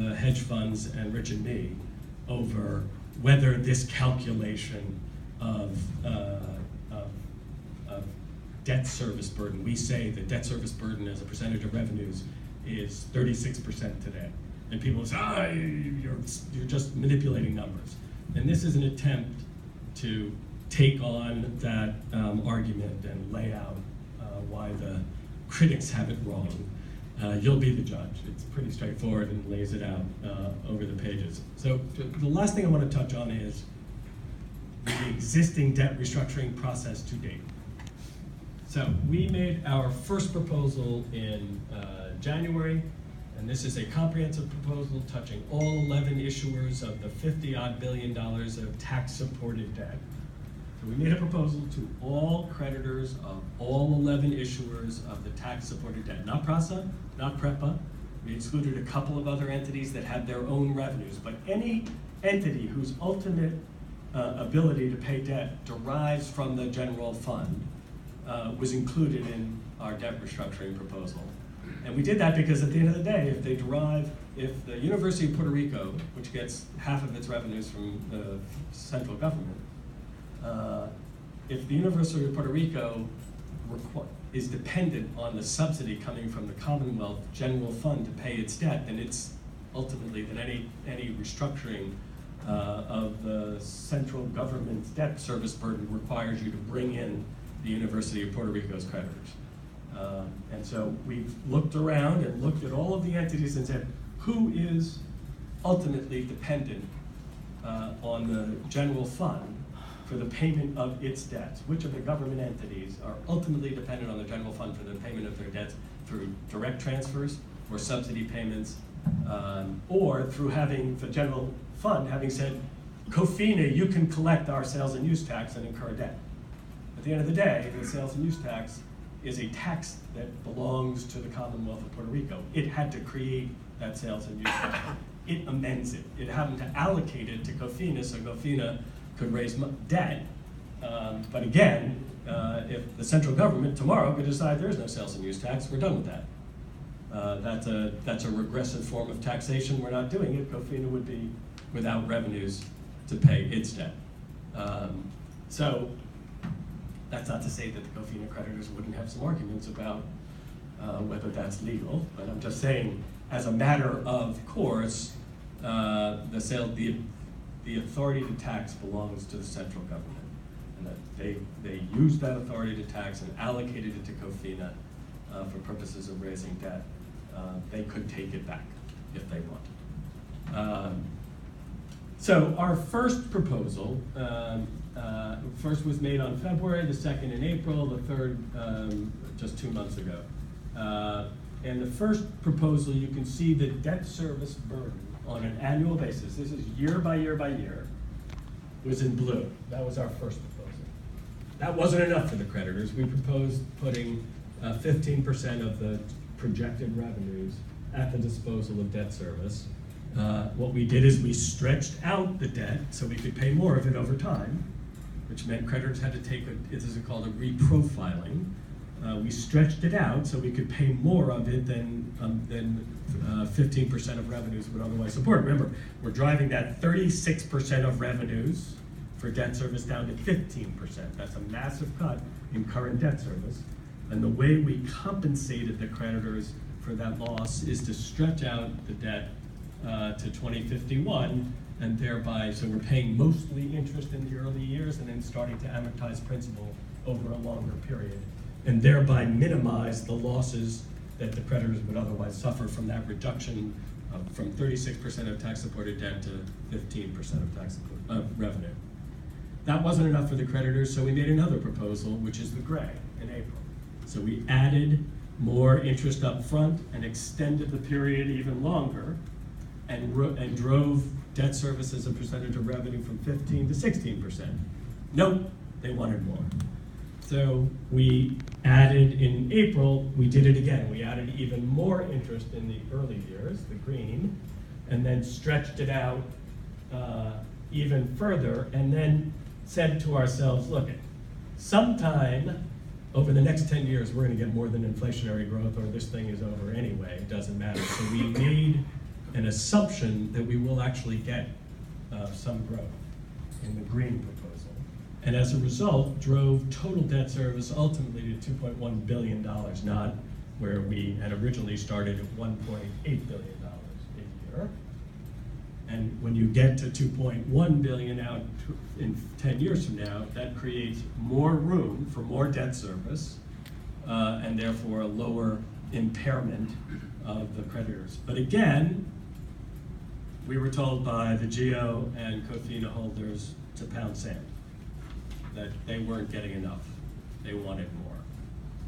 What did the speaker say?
the hedge funds and Rich and me over whether this calculation of debt service burden, we say the debt service burden as a percentage of revenues is 36% today. And people say, you're just manipulating numbers. And this is an attempt to take on that argument and lay out why the critics have it wrong. You'll be the judge. It's pretty straightforward and lays it out over the pages. So the last thing I want to touch on is the existing debt restructuring process to date. So we made our first proposal in January, and this is a comprehensive proposal touching all 11 issuers of the $50-odd billion of tax-supported debt. So we made a proposal to all creditors of all 11 issuers of the tax-supported debt, not PRASA, not PREPA. We excluded a couple of other entities that had their own revenues, but any entity whose ultimate ability to pay debt derives from the general fund was included in our debt restructuring proposal. And we did that because at the end of the day, if the University of Puerto Rico, which gets half of its revenues from the central government, if the University of Puerto Rico is dependent on the subsidy coming from the Commonwealth General Fund to pay its debt, then it's ultimately that any restructuring of the central government's debt service burden requires you to bring in the University of Puerto Rico's creditors. And so we've looked around and looked at all of the entities and said, who is ultimately dependent on the general fund for the payment of its debts? Which of the government entities are ultimately dependent on the general fund for the payment of their debts through direct transfers or subsidy payments, or through having the general fund having said, COFINA, you can collect our sales and use tax and incur debt. At the end of the day, the sales and use tax is a tax that belongs to the Commonwealth of Puerto Rico. It had to create that sales and use tax. It amends it. It happened to allocate it to COFINA so COFINA could raise debt. But again, if the central government tomorrow could decide there's no sales and use tax, we're done with that. That's a regressive form of taxation. We're not doing it. COFINA would be without revenues to pay its debt. So that's not to say that the COFINA creditors wouldn't have some arguments about whether that's legal, but I'm just saying, as a matter of course, the authority to tax belongs to the central government, and that they used that authority to tax and allocated it to COFINA for purposes of raising debt. They could take it back if they wanted. So our first proposal, first was made on February, the second in April, the third just 2 months ago. And the first proposal, you can see the debt service burden on an annual basis, this is year by year by year, was in blue. That was our first proposal. That wasn't enough for the creditors. We proposed putting 15% of the projected revenues at the disposal of debt service. What we did is we stretched out the debt so we could pay more of it over time, which meant creditors had to take this is called a reprofiling. We stretched it out so we could pay more of it than 15% of revenues would otherwise support. Remember, we're driving that 36% of revenues for debt service down to 15%. That's a massive cut in current debt service. And the way we compensated the creditors for that loss is to stretch out the debt to 2051, and thereby, so we're paying mostly interest in the early years and then starting to amortize principal over a longer period, and thereby minimize the losses that the creditors would otherwise suffer from that reduction from 36% of tax-supported debt to 15% of revenue. That wasn't enough for the creditors, so we made another proposal, which is the gray, in April. So we added more interest up front and extended the period even longer, and drove debt service as a percentage of revenue from 15 to 16%. Nope, they wanted more. So we added in April, we did it again. We added even more interest in the early years, the green, and then stretched it out even further, and then said to ourselves, look, sometime over the next 10 years, we're gonna get more than inflationary growth, or this thing is over anyway, it doesn't matter. So we made an assumption that we will actually get some growth in the green proposal. And as a result, drove total debt service ultimately to $2.1 billion, not where we had originally started at $1.8 billion a year. And when you get to 2.1 billion out in 10 years from now, that creates more room for more debt service, and therefore a lower impairment of the creditors. But again, we were told by the GEO and COFINA holders to pound sand, that they weren't getting enough. They wanted more.